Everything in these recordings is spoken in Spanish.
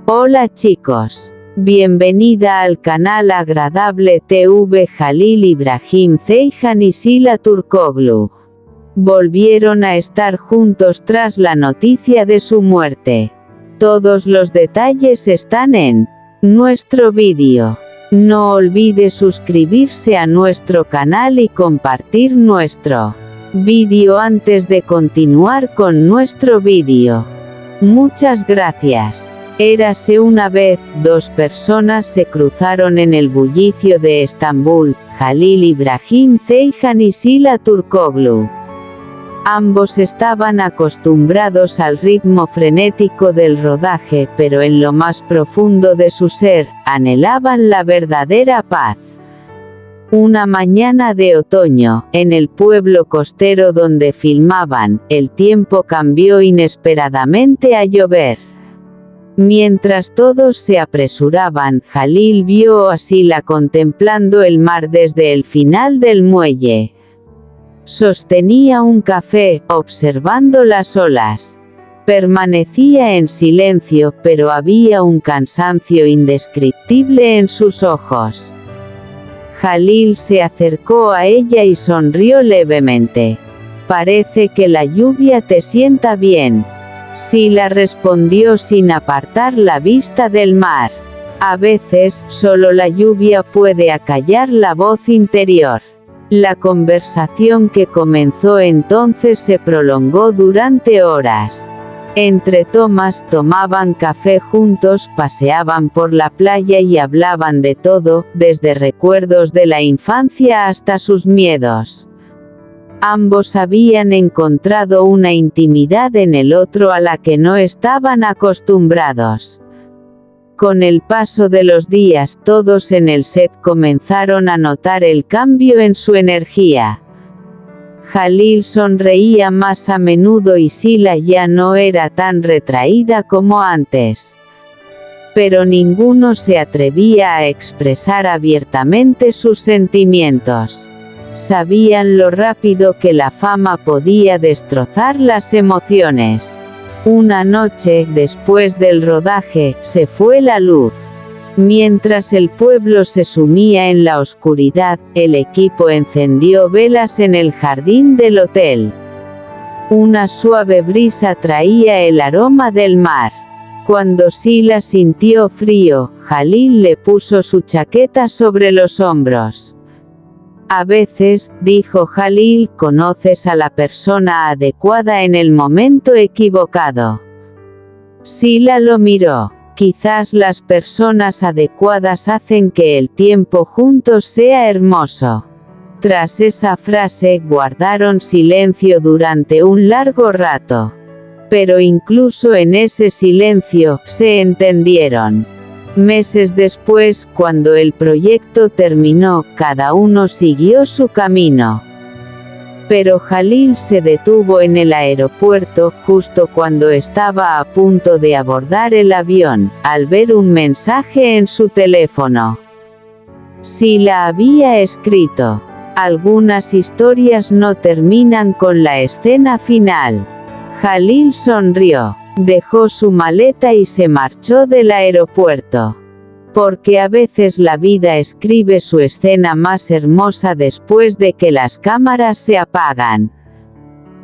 Hola chicos. Bienvenida al canal Agradable TV. Halil İbrahim Ceyhan y Sila Turkoglu volvieron a estar juntos tras la noticia de su muerte. Todos los detalles están en nuestro vídeo. No olvide suscribirse a nuestro canal y compartir nuestro vídeo antes de continuar con nuestro vídeo. Muchas gracias. Érase una vez, dos personas se cruzaron en el bullicio de Estambul, Halil İbrahim Ceyhan y Sila Turkoglu. Ambos estaban acostumbrados al ritmo frenético del rodaje, pero en lo más profundo de su ser, anhelaban la verdadera paz. Una mañana de otoño, en el pueblo costero donde filmaban, el tiempo cambió inesperadamente a llover. Mientras todos se apresuraban, Halil vio a Sila contemplando el mar desde el final del muelle. Sostenía un café, observando las olas. Permanecía en silencio, pero había un cansancio indescriptible en sus ojos. Halil se acercó a ella y sonrió levemente. «Parece que la lluvia te sienta bien». Sila respondió sin apartar la vista del mar. A veces, solo la lluvia puede acallar la voz interior. La conversación que comenzó entonces se prolongó durante horas. Entre tomas tomaban café juntos, paseaban por la playa y hablaban de todo, desde recuerdos de la infancia hasta sus miedos. Ambos habían encontrado una intimidad en el otro a la que no estaban acostumbrados. Con el paso de los días, todos en el set comenzaron a notar el cambio en su energía. Halil sonreía más a menudo y Sila ya no era tan retraída como antes. Pero ninguno se atrevía a expresar abiertamente sus sentimientos. Sabían lo rápido que la fama podía destrozar las emociones. Una noche, después del rodaje, se fue la luz. Mientras el pueblo se sumía en la oscuridad, el equipo encendió velas en el jardín del hotel. Una suave brisa traía el aroma del mar. Cuando Sila sintió frío, Halil le puso su chaqueta sobre los hombros. «A veces», dijo Halil, «conoces a la persona adecuada en el momento equivocado». Sila lo miró. «Quizás las personas adecuadas hacen que el tiempo juntos sea hermoso». Tras esa frase, guardaron silencio durante un largo rato. Pero incluso en ese silencio, se entendieron. Meses después, cuando el proyecto terminó, cada uno siguió su camino. Pero Halil se detuvo en el aeropuerto, justo cuando estaba a punto de abordar el avión, al ver un mensaje en su teléfono. Sila había escrito: «Algunas historias no terminan con la escena final». Halil sonrió. Dejó su maleta y se marchó del aeropuerto. Porque a veces la vida escribe su escena más hermosa después de que las cámaras se apagan.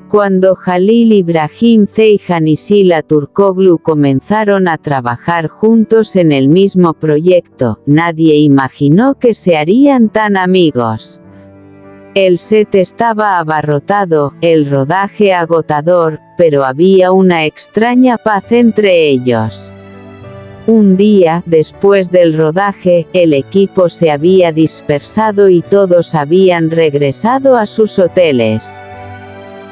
Cuando Halil İbrahim Ceyhan y Sila Turkoglu comenzaron a trabajar juntos en el mismo proyecto, nadie imaginó que se harían tan amigos. El set estaba abarrotado, el rodaje agotador, pero había una extraña paz entre ellos. Un día, después del rodaje, el equipo se había dispersado y todos habían regresado a sus hoteles.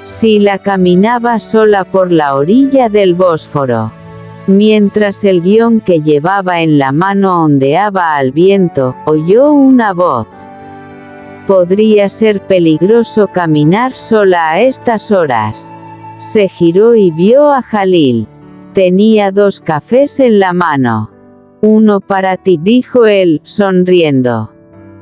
Sila caminaba sola por la orilla del Bósforo. Mientras el guión que llevaba en la mano ondeaba al viento, oyó una voz. Podría ser peligroso caminar sola a estas horas. Se giró y vio a Halil. Tenía 2 cafés en la mano. «Uno para ti», dijo él, sonriendo.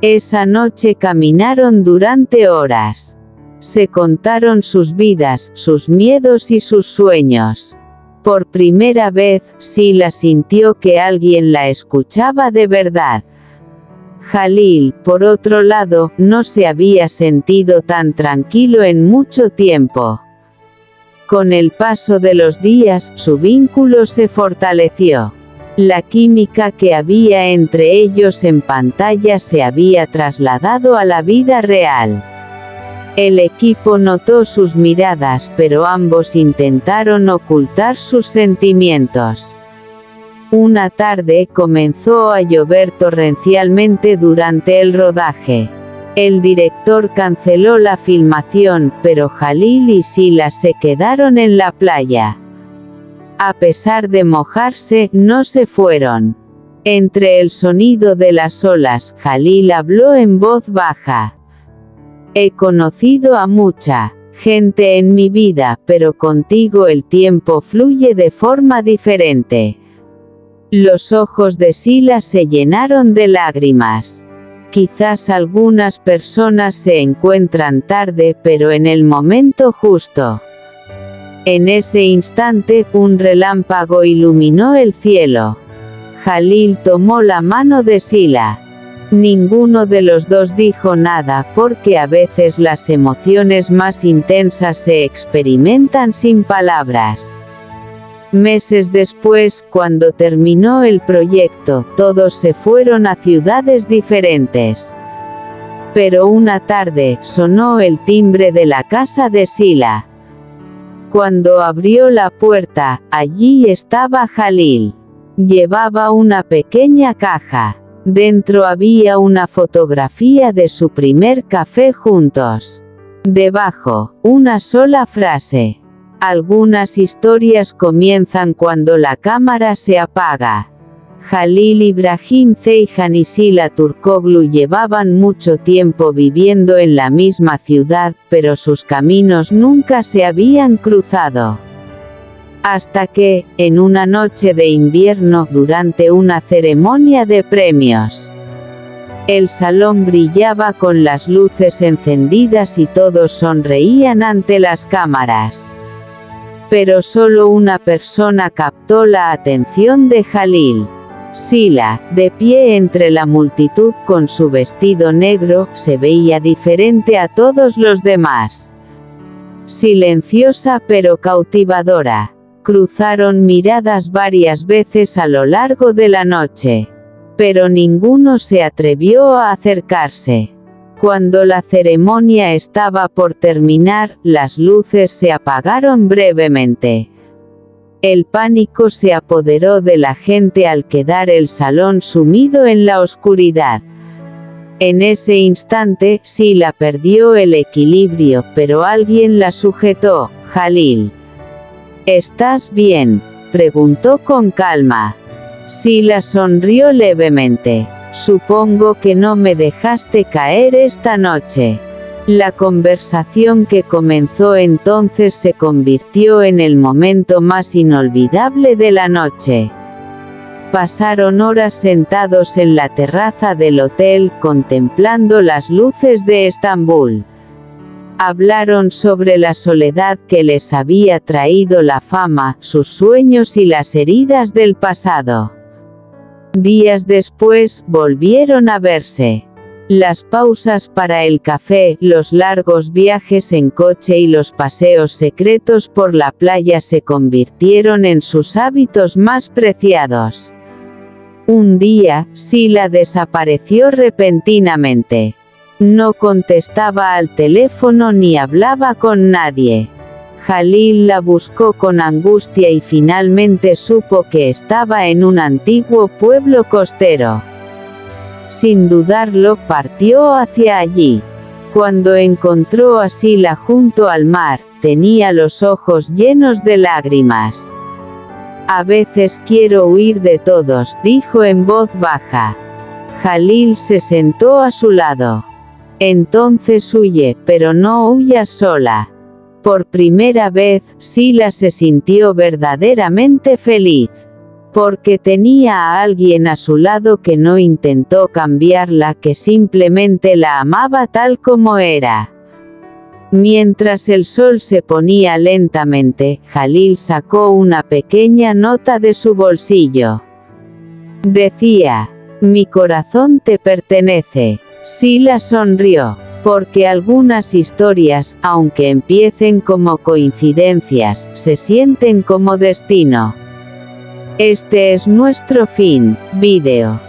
Esa noche caminaron durante horas. Se contaron sus vidas, sus miedos y sus sueños. Por primera vez, Sila sintió que alguien la escuchaba de verdad. Jalil, por otro lado, no se había sentido tan tranquilo en mucho tiempo. Con el paso de los días, su vínculo se fortaleció. La química que había entre ellos en pantalla se había trasladado a la vida real. El equipo notó sus miradas, pero ambos intentaron ocultar sus sentimientos. Una tarde comenzó a llover torrencialmente durante el rodaje. El director canceló la filmación, pero Jalil y Sila se quedaron en la playa. A pesar de mojarse, no se fueron. Entre el sonido de las olas, Jalil habló en voz baja. He conocido a mucha gente en mi vida, pero contigo el tiempo fluye de forma diferente. Los ojos de Sila se llenaron de lágrimas. Quizás algunas personas se encuentran tarde, pero en el momento justo. En ese instante, un relámpago iluminó el cielo. Jalil tomó la mano de Sila. Ninguno de los dos dijo nada, porque a veces las emociones más intensas se experimentan sin palabras. Meses después, cuando terminó el proyecto, todos se fueron a ciudades diferentes. Pero una tarde, sonó el timbre de la casa de Sila. Cuando abrió la puerta, allí estaba Jalil. Llevaba una pequeña caja. Dentro había una fotografía de su primer café juntos. Debajo, una sola frase. Algunas historias comienzan cuando la cámara se apaga. Jalil Ibrahim Ceyhan y Sila Turkoglu llevaban mucho tiempo viviendo en la misma ciudad, pero sus caminos nunca se habían cruzado. Hasta que, en una noche de invierno, durante una ceremonia de premios, el salón brillaba con las luces encendidas y todos sonreían ante las cámaras. Pero solo una persona captó la atención de Jalil. Sila, de pie entre la multitud con su vestido negro, se veía diferente a todos los demás. Silenciosa pero cautivadora. Cruzaron miradas varias veces a lo largo de la noche. Pero ninguno se atrevió a acercarse. Cuando la ceremonia estaba por terminar, las luces se apagaron brevemente. El pánico se apoderó de la gente al quedar el salón sumido en la oscuridad. En ese instante, Sila perdió el equilibrio, pero alguien la sujetó. Jalil. ¿Estás bien?, preguntó con calma. Sila sonrió levemente. Supongo que no me dejaste caer esta noche. La conversación que comenzó entonces se convirtió en el momento más inolvidable de la noche. Pasaron horas sentados en la terraza del hotel, contemplando las luces de Estambul. Hablaron sobre la soledad que les había traído la fama, sus sueños y las heridas del pasado. Días después, volvieron a verse. Las pausas para el café, los largos viajes en coche y los paseos secretos por la playa se convirtieron en sus hábitos más preciados. Un día, Sila desapareció repentinamente. No contestaba al teléfono ni hablaba con nadie. Jalil la buscó con angustia y finalmente supo que estaba en un antiguo pueblo costero. Sin dudarlo, partió hacia allí. Cuando encontró a Sila junto al mar, tenía los ojos llenos de lágrimas. A veces quiero huir de todos, dijo en voz baja. Jalil se sentó a su lado. Entonces huye, pero no huyas sola. Por primera vez, Sila se sintió verdaderamente feliz. Porque tenía a alguien a su lado que no intentó cambiarla, que simplemente la amaba tal como era. Mientras el sol se ponía lentamente, Jalil sacó una pequeña nota de su bolsillo. Decía: «Mi corazón te pertenece». Sila sonrió, porque algunas historias, aunque empiecen como coincidencias, se sienten como destino. Este es nuestro fin, vídeo.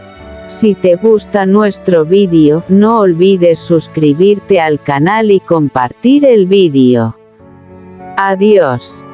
Si te gusta nuestro vídeo, no olvides suscribirte al canal y compartir el vídeo. Adiós.